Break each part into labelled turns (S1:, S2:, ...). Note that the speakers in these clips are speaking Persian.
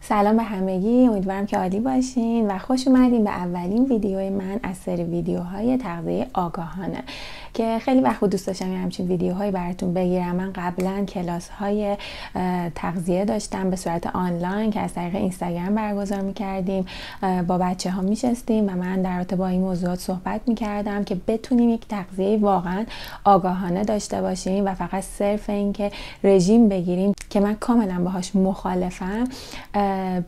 S1: سلام به همگی، امیدوارم که عالی باشین و خوش اومدین به اولین ویدیو من از سری ویدیوهای تغذیه آگاهانه که خیلی وقت دوست داشتم همچین ویدیوهایی براتون بگیرم. من قبلا کلاس‌های تغذیه داشتم به صورت آنلاین که از طریق اینستاگرام برگزار می‌کردیم، با بچه‌ها می‌شستیم و من در رابطه با این موضوعات صحبت می‌کردم که بتونیم یک تغذیه واقعا آگاهانه داشته باشیم و فقط صرف این که رژیم بگیریم که من کاملا باهاش مخالفم،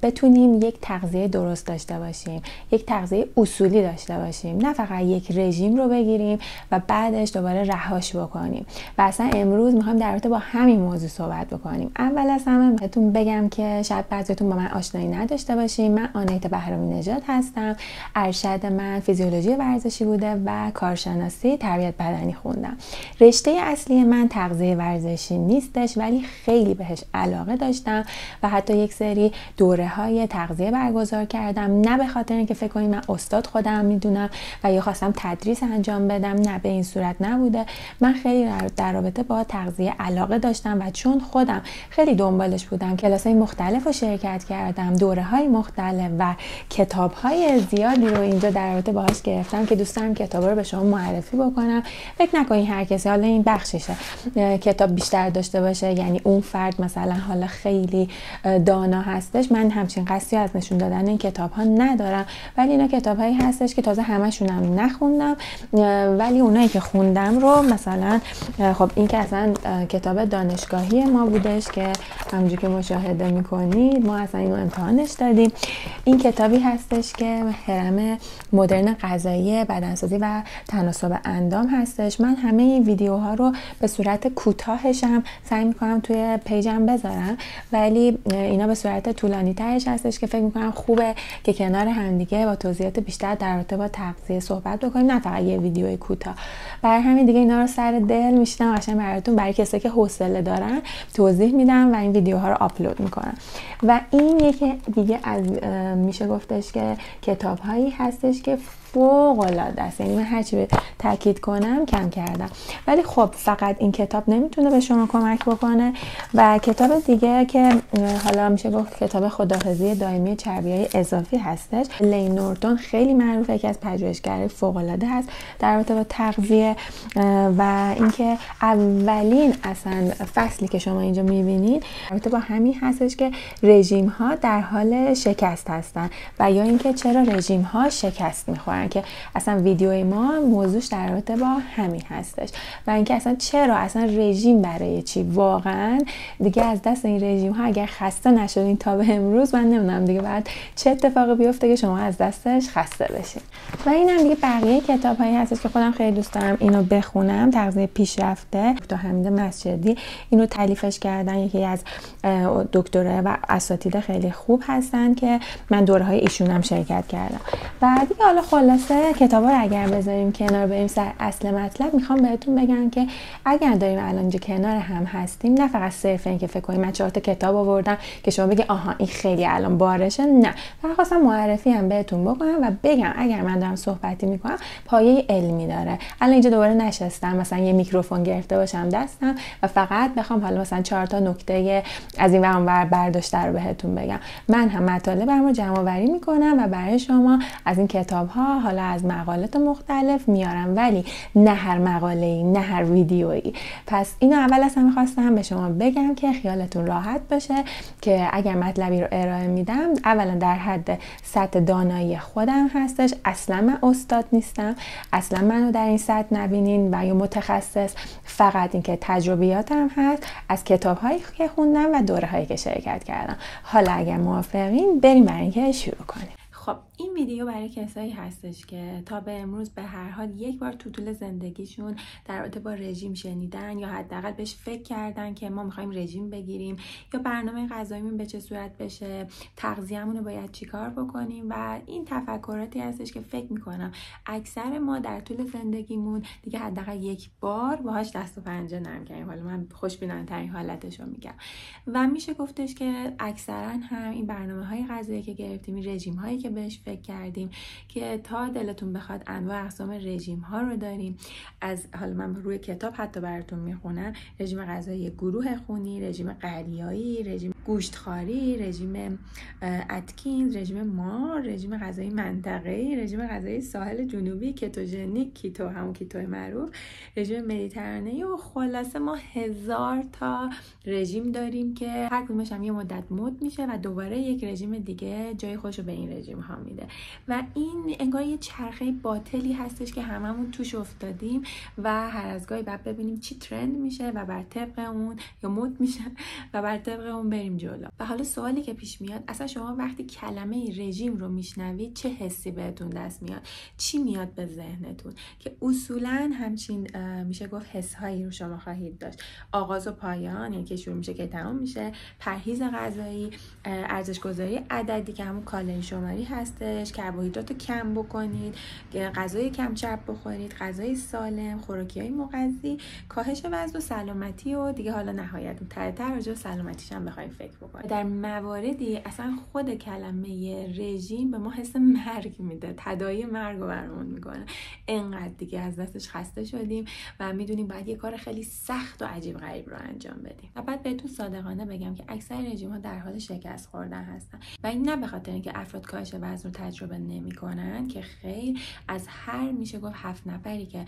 S1: بتونیم یک تغذیه درست داشته باشیم، یک تغذیه اصولی داشته باشیم، نه فقط یک رژیم رو بگیریم و بعدش دوباره رهاش بکنیم. و اصلا امروز میخوایم در رابطه با همین موضوع صحبت بکنیم. اول از همه بهتون بگم که شاید بعضیتون با من آشنایی نداشته باشین. من آنیت بهرامی نژاد هستم. ارشد من فیزیولوژی ورزشی بوده و کارشناسی تربیت بدنی خوندم. رشته اصلی من تغذیه ورزشی نیستش، ولی خیلی بهش علاقه داشتم و حتی یک سری دوره های تغذیه برگزار کردم، نه به خاطر اینکه فکر کنید من استاد خودم میدونم و یا خواستم تدریس انجام بدم، نه به این صورت نبوده. من خیلی در رابطه با تغذیه علاقه داشتم و چون خودم خیلی دنبالش بودم، کلاس‌های مختلف رو شرکت کردم، دوره های مختلف و کتاب های زیادی رو اینجا در رابطه باهاش گرفتم که دوست دارم کتابا رو به شما معرفی بکنم. فکر نکنین هر کسی حالا این بخششه کتاب بیشتر داشته باشه یعنی اون فرد مثلا حالا خیلی دانا هستش. من همچین قصدی از نشون دادن این کتاب ها ندارم، ولی اینا کتاب هایی هستش که تازه همشونم نخوندم، ولی اونایی که خوندم رو مثلا خب این که اصلا کتاب دانشگاهی ما بودش که همونجوری که مشاهده میکنید ما اصلا اینو امتحانش دادیم. این کتابی هستش که هرم مدرن غذایی بدنسازی و تناسب اندام هستش. من همه این ویدیوها رو به صورت کوتاهشم سعی میکنم توی پیجم بذارم، ولی اینا به صورت طولانی ترش هستش که فکر میکنم خوبه که کنار همدیگه با توضیحات بیشتر در رابطه با تغذیه صحبت بکنیم، نه فقط یه ویدیوی کوتاه. برای همین دیگه اینا رو سر دل میشینم قشنگ براتون، برای کسایی که حوصله دارن توضیح میدم و این ویدیوها رو آپلود میکنم. و این یکی دیگه از میشه گفتش که کتاب‌هایی هستش که فوق العاده است، یعنی من هرچی تاکید کنم کم کردم. ولی خب فقط این کتاب نمیتونه به شما کمک بکنه و کتاب دیگه که حالا میشه گفت کتاب خداحافظی دائمی چربی‌های اضافی هستش. لین نورتون خیلی معروفه، یکی از پژوهشگرای فوق العاده هست در رابطه با تغذیه و اینکه اولین اصلا فصلی که شما اینجا میبینید در رابطه با همین هستش که رژیم ها در حال شکست هستن و یا اینکه چرا رژیم ها شکست میخورن، که اصلا ویدیوی ما موضوعش در رابطه با همین هستش و اینکه اصلا چرا اصلا رژیم برای چی. واقعا دیگه از دست این رژیم ها اگر خسته نشدین تا به امروز، من نمیدونم دیگه بعد چه اتفاقی بیفته که شما از دستش خسته بشین. و اینم دیگه بقیه کتاب هایی هستش که خودم خیلی دوست دارم اینو بخونم. تغذیه پیشرفته دکتر حمید مسجدی اینو تالیفش کردن، یکی از دکترای و اساتید خیلی خوب هستن که من دوره های ایشون هم شرکت کردم. و دیگه حالا خلاصه کتابا رو اگر بذاریم کنار بریم سر اصل مطلب، میخوام بهتون بگم که اگر داریم الان اینجا کنار هم هستیم، نه فقط صرف این که فکر کنیم من 4 تا کتاب آوردم که شما بگی آها این خیلی الان بارشه، نه، فقط خواستم معرفی هم بهتون بکنم و بگم اگر من دارم صحبتی میکنم پایه علمی داره. الان اینجا دوباره نشستم مثلا یه میکروفون گرفته باشم دستم و فقط بخوام حالا مثلا 4 تا نکته از این ور اونور برداشته رو بهتون بگم. من هم مطالبم رو جمع آوری میکنم و برای شما از این کتاب ها حالا از مقالات مختلف میارم، ولی نه هر مقاله‌ای، نه هر ویدیویی. پس اینو اول از همه خواستم به شما بگم که خیالتون راحت باشه که اگر مطلبی رو ارائه میدم اولا در حد سطح دانایی خودم هستش، اصلا من استاد نیستم، اصلا منو در این سطح نبینین و یا متخصص، فقط اینکه تجربیاتم هست از کتاب‌هایی که خوندم و دوره‌هایی که شرکت کردم. حالا اگر موافقین بریم برای اینکه شروع کنیم. خب این ویدیو برای کسایی هستش که تا به امروز به هر حال یک بار تو طول زندگیشون در رابطه با رژیم شنیدن یا حداقل بهش فکر کردن که ما میخوایم رژیم بگیریم یا برنامه غذاییمون به چه صورت بشه، تغذیه‌مون رو باید چیکار بکنیم و این تفکراتی هستش که فکر میکنم اکثر ما در طول زندگیمون دیگه حداقل یک بار باهاش دست و پنجه نرم کردیم. حالا من خوشبینانه‌ترین حالتش رو میگم و میشه گفتش که اکثرا هم این برنامه‌های غذایی که گرفتیم، این رژیم‌هایی که بهش فکر کردیم که تا دلتون بخواد انواع اقسام رژیم ها رو داریم. از حالا من روی کتاب حتی براتون میخونم: رژیم غذایی گروه خونی، رژیم قلیایی، رژیم گوشتخواری، رژیم اتکینز، رژیم مار، رژیم غذایی منطقه‌ای، رژیم غذایی ساحل جنوبی، کتوژنیک، کیتو همون کیتو معروف، رژیم مدیترانه‌ای و خلاصه ما 1000 تا رژیم داریم که هر کدومش هم یه مدت مد میشه و دوباره یک رژیم دیگه جای خودشو به این رژیم ها میده و این انگار یه چرخه باطلی هستش که هممون توش افتادیم و هر از گاهی بعد ببینیم چی ترند میشه و بر طبق اون یا مد میشه و بر طبق اون بریم جلو. و حالا سوالی که پیش میاد، اصلا شما وقتی کلمه رژیم رو میشنوید چه حسی بهتون دست میاد؟ چی میاد به ذهنتون؟ که اصولا همچین میشه گفت حس‌هایی رو شما خواهید داشت: آغاز و پایان، یعنی که شروع میشه که تمام میشه، پرهیز غذایی، ارزش گذاری عددی که همون کالری شماری هستش، کربوهیدرات رو کم بکنید، غذای کم چرب بخورید، غذای سالم، خوراکی‌های مغذی، کاهش وزن و سلامتی و دیگه حالا نهایت تر راجع به سلامتیش هم بخواید فکر بکنید. در مواردی اصلا خود کلمه رژیم به ما حس مرگ میده، تداعی مرگ رو برامون میکنه. انقدر دیگه از دستش خسته شدیم و میدونیم باید یه کار خیلی سخت و عجیب غریب رو انجام بدیم. و بعد بهتون صادقانه بگم که اکثر رژیم‌ها در حال شکست خوردن هستن و این نه به خاطر اینکه افراد کاهش وزن رو تجربه نمی‌کنن، که خیر، از هر میشه گفت 7 نفری که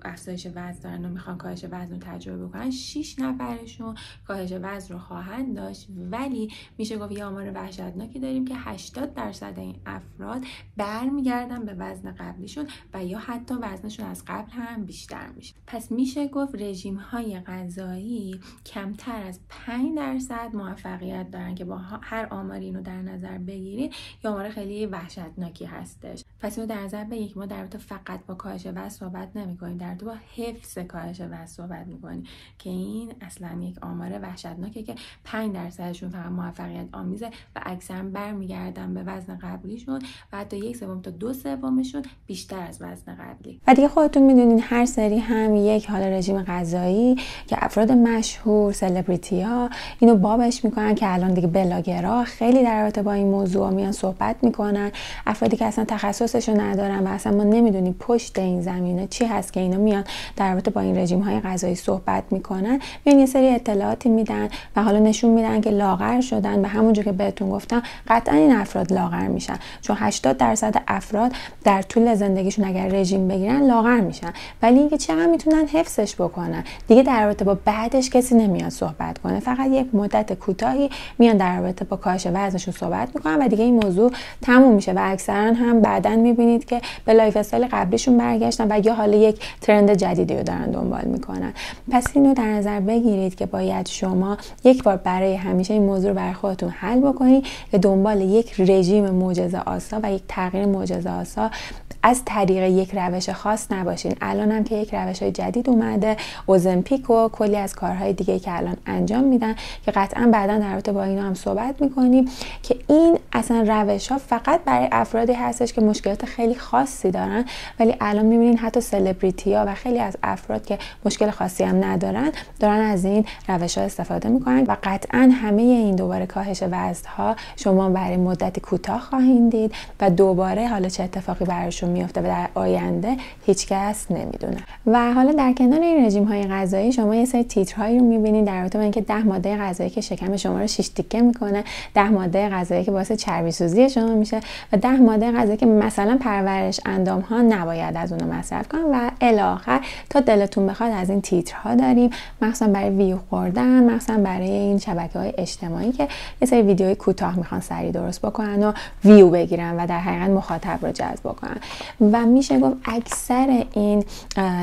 S1: افزایش وزن دارن و میخوان کاهش وزن رو تجربه بکنن، 6 نفرشون کاهش وزن رو خواهند داشت. ولی میشه گفت یه آمار وحشتناکی داریم که 80% این افراد برمیگردن به وزن قبلیشون و یا حتی وزنشون از قبل هم بیشتر میشه. پس میشه گفت رژیم‌های غذایی کمتر از 5% موفقیت دارن که با هر آماری اینو در نظر بگیرید یا آمار خیلی وحشتناکی هستش. پس اینو در نظر بگیرید ما در رابطه فقط با کاهش وزن صحبت نمی‌کنیم، در رابطه با حفظ کاهش وزن صحبت می‌کنیم که این اصلا یک آمار وحشتناکه که 5%شون فقط موفقیت آمیزه و اکثرا برمیگردن به وزن قبلیشون و حتی 1/3 تا 2/3شون بیشتر از وزن قبلی. و دیگه خودتون میدونین هر سری هم یک حال رژیم غذایی که افراد مشهور، سلبریتی ها اینو بابش میکنن که الان دیگه بلاگرها خیلی در رابطه با این موضوع میان صحبت میکنن. افرادی که اصلا تخصصشو ندارن و اصلا ما نمیدونیم پشت این زمینه چی هست که اینا میان در رابطه با این رژیم های غذایی صحبت میکنن، میان یه سری اطلاعاتی میدن و حالا نشون میدن که لاغر شدن و همونجور که بهتون گفتم قطعا این افراد لاغر میشن، چون 80% افراد در طول زندگیشون اگر رژیم بگیرن لاغر میشن. ولی اینکه چقدر میتونن حفظش بکنن دیگه در رابطه با بعدش کسی نمیاد صحبت کنه، فقط یک مدت کوتاهی میان در رابطه با کاهش وزنشون صحبت میکنن و دیگه این موضوع تموم میشه و اکثرا هم بعدن میبینید که به لایف استایل قبلیشون برگشتن و یا حالا یک ترند جدیدی رو دارن دنبال میکنن. پس اینو در نظر بگیرید که باید شما یک بار برای همیشه این موضوع رو برای خودتون حل بکنید که دنبال یک رژیم معجزه آسا و یک تغییر معجزه آسا از طریق یک روش خاص نباشین. الان هم که یک روش‌های جدید اومده، اوزمپیک و کلی از کارهای دیگه که الان انجام میدن که قطعا بعدا در رابطه با اینا هم صحبت میکنیم که این اصلا روش‌ها فقط برای افرادی هستش که مشکلات خیلی خاصی دارن. ولی الان میبینین حتی سلبریتی‌ها و خیلی از افراد که مشکل خاصی هم ندارن دارن از این روش‌ها استفاده میکنن و قطعا همه این دوباره کاهش وزن‌ها شما برای مدتی کوتاه خواهید دید و دوباره حالا چه اتفاقی براشون میفته و در آینده هیچکس نمیدونه. و حالا در کنار این رژیم‌های غذایی شما یه سری تیترهایی رو می‌بینید در رابطه با اینکه 10 ماده غذایی که شکم شما رو 6 تیکه میکنه، 10 ماده غذایی که باعث چربی سوزی شما میشه و 10 ماده غذایی که مثلا پرورش اندام‌ها نباید از اونها مصرف کنن و الی آخر تا دلتون بخواد از این تیترها داریم، مخصوصا برای ویو خوردن، مخصوصا برای این شبکه‌های اجتماعی که یه سری ویدیوهای کوتاه میخوان سریع درست بکنن و ویو بگیرن و در حقیقت مخاطب رو جذب بکنن. و میشه گفت اکثر این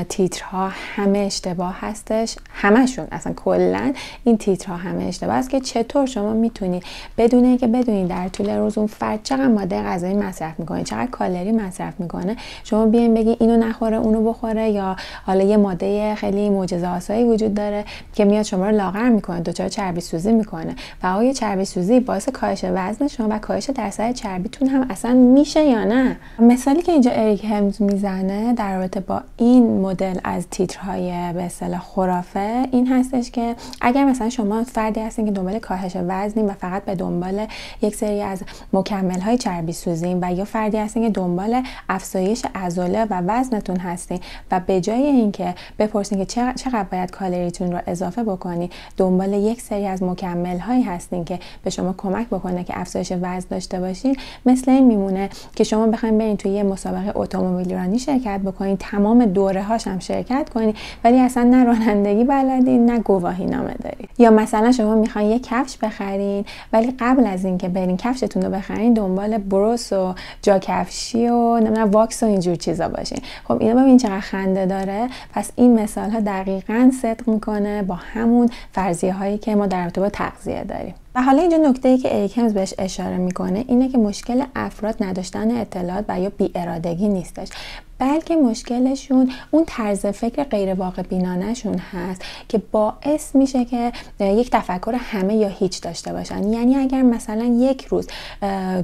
S1: تیترها همه اشتباه هستش، همشون اصلا کلا این تیترها همه اشتباه است که چطور شما میتونید بدون اینکه بدونید در طول روز اون فرد چقدر ماده غذایی مصرف میکنه، چقدر کالری مصرف میکنه، شما بیاین بگی اینو نخوره اونو بخوره، یا حالا یه ماده خیلی معجزه آسایی وجود داره که میاد شما رو لاغر میکنه، دچار چربی سوزی میکنه و آیا چربی سوزی باعث کاهش وزن شما و کاهش درصد چربیتون هم اصلا میشه یا نه؟ مثالی که اینجا اریک همز میزنه در رابطه با این مدل از تیترهای به اصطلاح خرافه این هستش که اگر مثلا شما فردی هستین که دنبال کاهش وزنین و فقط به دنبال یک سری از مکمل‌های چربی سوزین، و یا فردی هستین که دنبال افزایش عضله و وزنتون هستین و به جای اینکه بپرسین که چقدر باید کالریتون رو اضافه بکنی، دنبال یک سری از مکمل‌هایی هستین که به شما کمک بکنه که افزایش وزن داشته باشین، مثل این میمونه که شما بخواید برین توی یه مسابقه اتومبیل رانی شرکت بکنین، تمام دوره‌هاش هم شرکت کنین، ولی اصلا نه رانندگی بلدین نه گواهی نامه دارید. یا مثلا شما میخواین یه کفش بخرین ولی قبل از اینکه برین کفشتون رو بخرین دنبال بروس و جا کفشی و نمیدونم واکس و اینجور چیزا باشین. خب اینا ببین چقدر خنده داره. پس این مثال ها دقیقاً صدق میکنه با همون فرضیه هایی که ما در رابطه با تغذیه داریم. و حالا اینجا نکته‌ای که اریک همز بهش اشاره میکنه اینه که مشکل افراد نداشتن اطلاعات و یا بی‌ارادگی نیستش، بلکه مشکلشون اون طرز فکر غیر واقع بینانه‌شون هست که باعث میشه که یک تفکر همه یا هیچ داشته باشن. یعنی اگر مثلا یک روز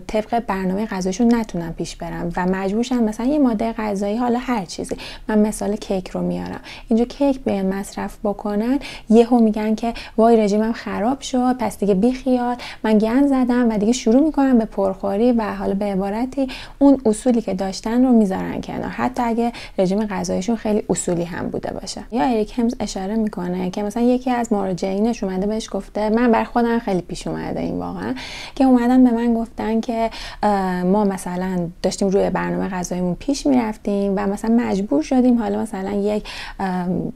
S1: طبق برنامه غذایشون نتونن پیش برن و مجبورشن مثلا یه ماده غذایی، حالا هر چیزی، من مثال کیک رو میارم، اینجا کیک بیان مصرف بکنن، یهو میگن که وای رژیمم خراب شد، پس دیگه بی خیال، من گند زدم و دیگه شروع میکنن به پرخوری و حالا به عبارتی اون اصولی که داشتن رو میذارن کنار، حتی اگه رژیم غذاییشون خیلی اصولی هم بوده باشه. یا اریک همز اشاره میکنه که مثلا یکی از مراجعینش اومده بهش گفته، من بر خودم خیلی پیش اومده این واقعا، که اومدن به من گفتن که ما مثلا داشتیم روی برنامه غذاییمون پیش میرفتیم و مثلا مجبور شدیم حالا مثلا یک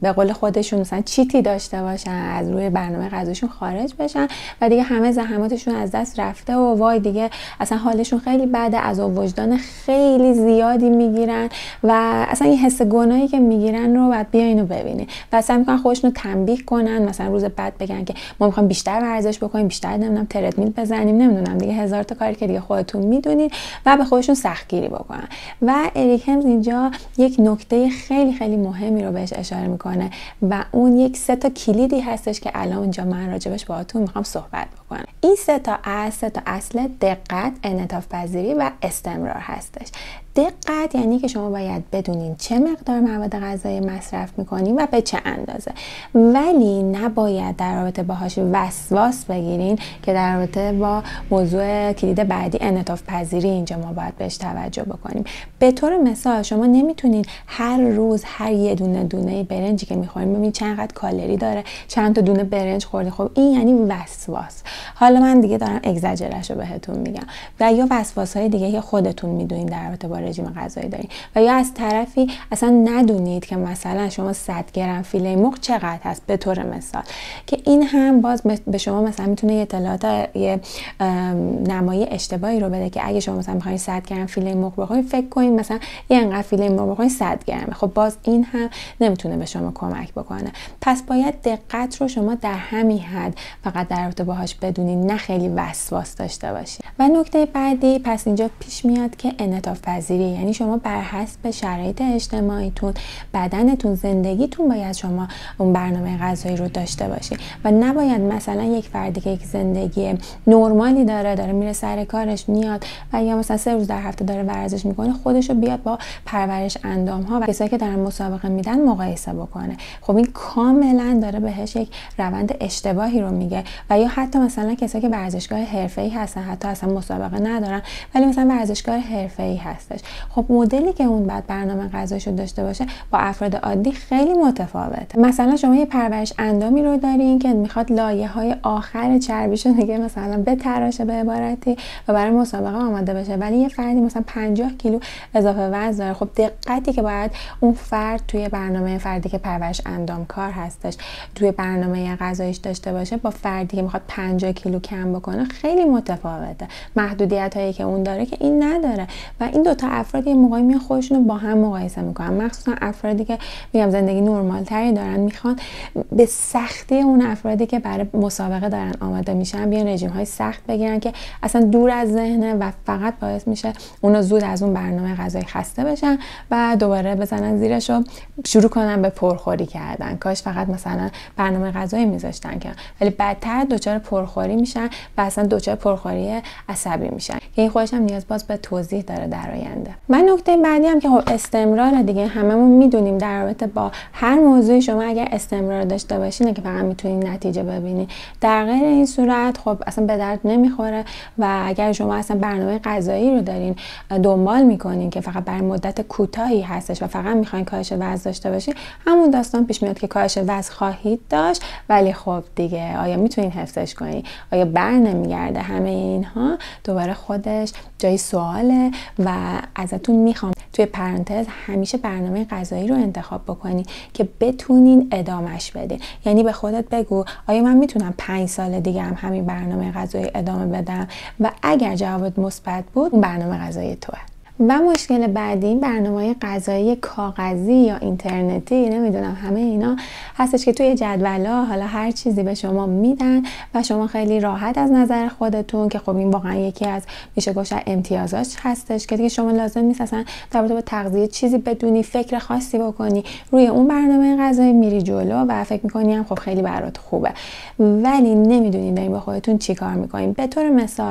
S1: به قول خودشون مثلا چیتی داشته باشن، از روی برنامه غذاییشون خارج بشن و دیگه همه زحماتشون از دست رفته و وای دیگه اصلا حالشون خیلی بده، عذاب وجدان خیلی زیادی میگیرن و اصلا این حس گناهی که میگیرن رو بعد بیاین و ببینین و اصلا میخوان خودشون رو تنبیه کنن، مثلا روز بعد بگن که ما میخوایم بیشتر ورزش بکنیم، بیشتر نمیدونم تردمیل بزنیم، نمیدونم دیگه هزار تا کاری که دیگه خودتون میدونید و به خودشون سختگیری بکنن. و اریک همز اینجا یک نکته خیلی خیلی مهمی رو بهش اشاره میکنه و اون یک 3 تا کلیدی هستش که الان اونجا من راجبش باهاتون میخوام صحبت بکنم. این 3 تا اصل دقت، انعطاف پذیری و استمرار هستش. دقت یعنی که شما باید بدونین چه مقدار مواد غذایی مصرف میکنین و به چه اندازه، ولی نباید در رابطه باهاش وسواس بگیرین که در رابطه با موضوع کلید بعدی انعطاف پذیری اینجا ما باید بهش توجه بکنیم. به طور مثال شما نمیتونین هر روز هر یه دونه برنجی که میخورین ببینید چقدر کالری داره، چند تا دونه برنج خوردی. خب این یعنی وسواس. حالا من دیگه دارم اگزاجرشو بهتون میگم. و یا وسواس‌های دیگه که خودتون میدونین در رابطه با رژیم غذایی دارین، و یا از طرفی اصلا ندونید که مثلا شما 100 گرم فیله مرغ چقدر هست به طور مثال، که این هم باز به شما مثلا میتونه یه اطلاعات یه نمای اشتباهی رو بده که اگه شما مثلا میخواین 100 گرم فیله مرغ بخورین فکر کنین مثلا یه انقدر فیله مرغ بخورین 100 گرمه. خب باز این هم نمیتونه به شما کمک بکنه. پس باید دقت رو شما در همین حد فقط در رابطه باهاش بدونین، نه خیلی وسواس داشته باشین. و نکته بعدی پس اینجا پیش میاد که انعطاف پذیری، یعنی شما بر حسب شرایط اجتماعیتون، بدنتون، زندگیتون باید شما اون برنامه غذایی رو داشته باشین و نباید مثلا یک فردی که یک زندگی نرمالی داره میره سر کارش میاد و یا مثلا 3 روز در هفته داره ورزش میکنه خودش رو بیاد با پرورش اندام‌ها و کسایی که دارن مسابقه میدن مقایسه بکنه. خب این کاملا داره بهش یک روند اشتباهی رو میگه. و یا حتی مثلا کسایی که ورزشگاه حرفه‌ای هستن، حتی اصلا مسابقه ندارن ولی مثلا ورزشگاه حرفه‌ای هستش، خب مدلی که اون بعد برنامه غذاییشو داشته باشه با افراد عادی خیلی متفاوته. مثلا شما یه پرورش اندامی رو دارین که میخواد لایه‌های آخر چربیشو دیگه مثلا بتراشه به عبارتی و برای مسابقه آماده بشه، ولی یه فردی مثلا 50 کیلو اضافه وزن داره. خب دقتی که باید اون فرد توی برنامه فردی که پرورش اندام کار هستش توی برنامه غذاییش داشته باشه با فردی که میخواد 50 50 کیلو کم بکنه خیلی متفاوته. محدودیت هایی که اون داره که این نداره و این دوتا افراد یه موقعی میان خودشون رو با هم مقایسه میکنن، مخصوصا افرادی که میگم زندگی نرمال تری دارن، میخوان به سختی اون افرادی که برای مسابقه دارن آماده میشن بیان رژیم های سخت بگیرن که اصلا دور از ذهنه و فقط باعث میشه اونا زود از اون برنامه غذایی خسته بشن و دوباره بزنن زیرش و شروع کنن به پرخوری کردن. کاش فقط مثلا برنامه غذایی میذاشتن که، ولی بعدتر دچار پرخوری میشن و اصلا دچار پرخوری عصبی میشن که این خودش هم نیاز باز به توضیح داره در آینده. و نکته بعدی هم که خب استمرار دیگه، هممون میدونیم در رابطه با هر موضوعی شما اگر استمرار داشته باشین که فقط میتونین نتیجه ببینین، در غیر این صورت خب اصلا به درد نمیخوره. و اگر شما اصلا برنامه غذایی رو دارین دنبال میکنین که فقط برای مدت کوتاهی هستش و فقط میخواین کاهش وزن داشته باشین، همون داستان پیش میاد که کاهش وزن خواهید داشت، ولی خب دیگه آیا میتونین حفظش کنین؟ آیا بر نمیگرده؟ همه اینها دوباره خودش جای سواله و ازتون میخوام توی پرانتز همیشه برنامه غذایی رو انتخاب بکنین که بتونین ادامهش بدین. یعنی به خودت بگو آیا من میتونم 5 سال دیگه هم همین برنامه غذایی ادامه بدم؟ و اگر جوابت مثبت بود، اون برنامه غذایی توه. و مشکل بعدی برنامه‌های غذایی کاغذی یا اینترنتی، نمیدونم، همه اینا هستش که توی جدول‌ها حالا هر چیزی به شما میدن و شما خیلی راحت از نظر خودتون، که خب این واقعا یکی از میشه گفت امتیازاش هستش که دیگه شما لازم نیست اصلا در رابطه با تغذیه چیزی بدونی، فکر خاصی بکنی، روی اون برنامه غذایی میری جلو و فکر می‌کنی هم خب خیلی برات خوبه، ولی نمیدونید دارین با خودتون چیکار می‌کنین. به طور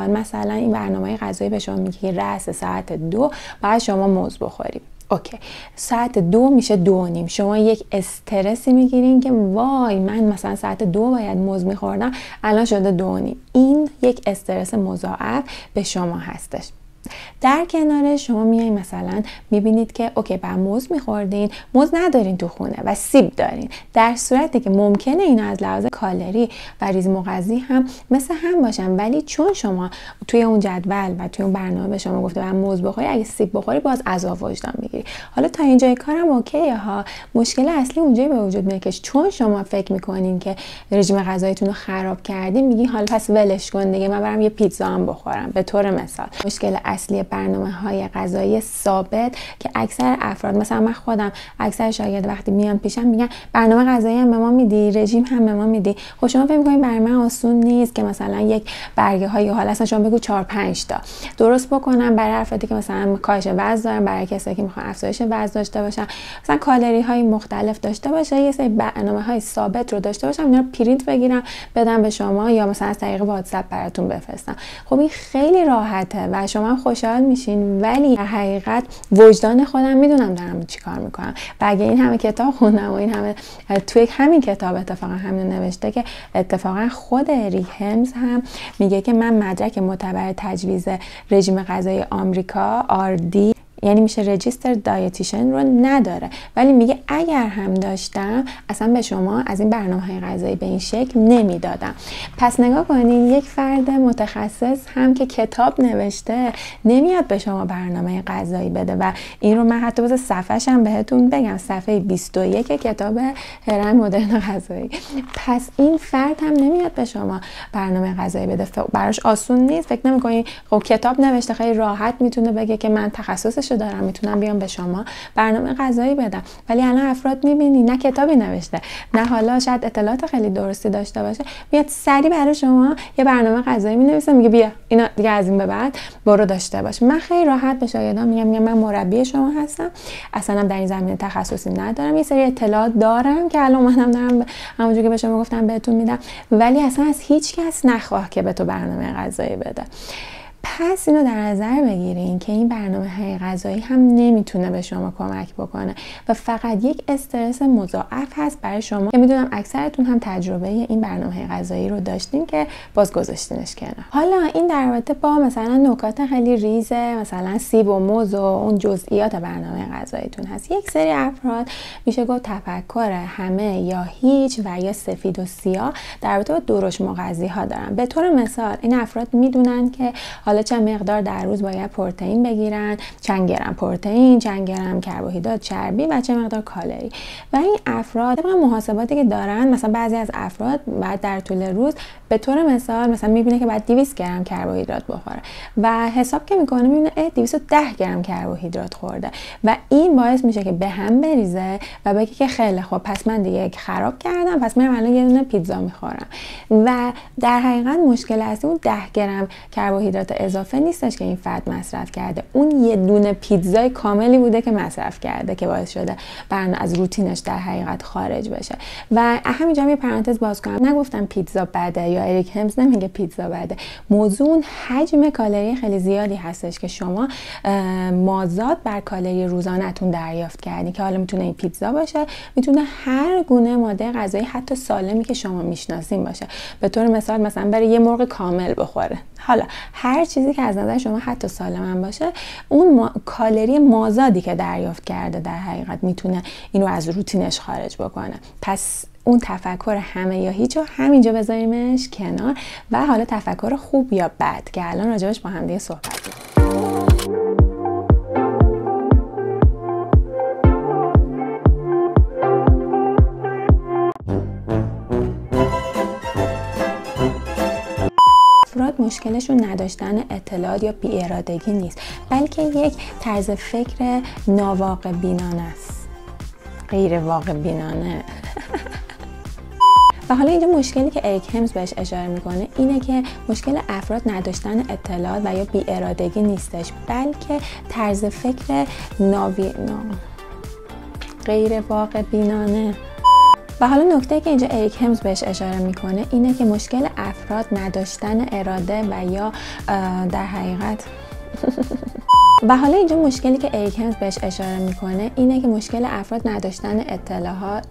S1: مثلا این برنامه غذایی به شما میگه رأس ساعت 2 بعد شما موز بخوریم. اوکی، ساعت 2 میشه 2:30. شما یک استرسی میگیرین که وای من مثلا ساعت 2 باید موز میخوردم، الان شده 2:30. این یک استرس مضاعف به شما هستش. در کنار شما میایین مثلا میبینید که اوکی بعد موز میخوردین، موز ندارین تو خونه و سیب دارین، در صورتی که ممکنه اینا از لحاظ کالری و ریز مغذی هم مثل هم باشن، ولی چون شما توی اون جدول و توی اون برنامه به شما گفته بعد موز بخوری، اگه سیب بخوری باز عذاب وجدان میگیری. حالا تا اینجای کارم اوکیه ها. مشکل اصلی اونجایی به وجود میاد که چون شما فکر میکنین که رژیم غذاییتون رو خراب کردین، میگین حالا پس ولش کن دیگه، من برم یه پیتزا هم بخورم. به طور مثال مشکل اصلی برنامه‌های غذایی ثابت که اکثر افراد، مثلا من خودم، اکثر شاگرد وقتی میان پیشم میگن برنامه غذایی هم به ما میدی، رژیم هم به ما میدی. خب شما فکر می‌کنید برای من آسون نیست که مثلا یک برگه های حالا اصلا شما بگو 4-5 تا درست بکنم برای افرادی که مثلا کاهش وزن دارن، برای کسایی که میخوان افزایش وزن داشته باشن، مثلا کالری های مختلف داشته باشه، یه سری برنامه‌های ثابت رو داشته باشم، اینا رو پرینت بگیرم بدم به شما یا مثلا از طریق واتساپ براتون بفرستم. خب این خیلی راحته و شما خوشحال میشین، ولی در حقیقت وجدان خودم میدونم دارم چی کار میکنم. و اگه این همه کتاب خوندم و این همه توی همین کتاب اتفاقا همین نوشته که اتفاقا خود ری همز هم میگه که من مدرک معتبر تجویز رژیم غذایی آمریکا RD، یعنی میشه رجیستر دایتیشن، رو نداره، ولی میگه اگر هم داشتم اصلا به شما از این برنامه‌های غذایی به این شکل نمیدادم. پس نگاه کنین، یک فرد متخصص هم که کتاب نوشته نمیاد به شما برنامه غذایی بده و این رو من حتی واسه صفحه‌ش هم بهتون بگم، صفحه 21 کتاب هرم مدرن غذایی. پس این فرد هم نمیاد به شما برنامه غذایی بده، براش آسون نیست. فکر نمی‌کنین خب کتاب نوشته خیلی راحت میتونه بگه که من تخصصش دارم، میتونم بیام به شما برنامه غذایی بدم، ولی الان افراد میبینی نه کتابی نوشته، نه حالا شاید اطلاعات خیلی درستی داشته باشه، میاد سریع برای شما یه برنامه غذایی مینویسه، میگه بیا اینا دیگه از این به بعد برو داشته باش. من خیلی راحت به شاگردام میگم من مربی شما هستم، اصلا در این زمینه تخصصی ندارم، یه سری اطلاعات دارم که الان منم دارم همونجوری که به شما گفتم بهتون میدم، ولی اصلا از هیچ کس نخواه که به تو برنامه غذایی بده. پس اینو در نظر بگیرین که این برنامه‌های غذایی هم نمیتونه به شما کمک بکنه و فقط یک استرس مضاعف هست برای شما که میدونم اکثرتون هم تجربه این برنامه غذایی رو داشتین که باز گذاشتینش کنار. حالا این در رابطه با مثلا نکات خیلی ریزه، مثلا سیب و موز و اون جزئیات برنامه غذاییتون هست. یک سری افراد میشه گفت تفکر همه یا هیچ و یا سفید و سیاه در رابطه با درشت مغذی ها دارن. به طور مثال این افراد میدونن که حالا چه مقدار در روز باید پروتئین بگیرن، چند گرم پروتئین، چند گرم کربوهیدرات، چربی و چه مقدار کالری. و این افراد طبق محاسباتی که دارن، مثلا بعضی از افراد بعد در طول روز به طور مثلا میبینه که بعد 200 گرم کربوهیدرات بخوره و حساب که میکنه میبینه 210 گرم کربوهیدرات خورده و این باعث میشه که به هم بریزه و بگه که خیلی خوب پس من دیگه خراب کردم، پس میرم الان یه دونه پیتزا میخورم. و در حقیقت مشکل اصلی اون 10 گرم کربوهیدرات اضافه نیستش که این فرد مصرف کرده، اون یه دونه پیتزای کاملی بوده که مصرف کرده که باعث شده برنامه از روتینش در حقیقت خارج بشه. و همینجا یه پرانتز باز کنم، نگفتم پیتزا بده یا اریک همز نمیگه پیتزا بده، موضوع اون حجم کالری خیلی زیادی هستش که شما مازاد بر کالری روزانه‌تون دریافت کردین که حالا میتونه این پیتزا باشه، میتونه هر گونه ماده غذایی حتی سالمی که شما میشناسین باشه. به طور مثلا برای یه مرغ کامل بخوره، حالا هر چیزی که از نظر شما حتی سالم هم باشه، اون کالری مازادی که دریافت کرده در حقیقت میتونه اینو از روتینش خارج بکنه. پس اون تفکر همه یا هیچ رو همینجا بذاریمش کنار و حالا تفکر خوب یا بد که الان راجبش با هم دیگه صحبت کنیم. افراد مشکلشون نداشتن اطلاعات یا بی‌ارادگی نیست، بلکه یک طرز فکر ناواقع بینانه است، غیر واقع بینانه. و حالا اینجا مشکلی که اریک همز بهش اشاره میکنه اینه که مشکل افراد نداشتن اطلاعات و یا بی‌ارادگی نیستش، بلکه طرز فکر غیر واقع بینانه. و حالا نکته که اینجا اریک همز بهش اشاره میکنه اینه که مشکل افراد نداشتن اراده و یا در حقیقت و حالا اینجا مشکلی که اریک همز بهش اشاره میکنه اینه که مشکل افراد نداشتن اطلاعات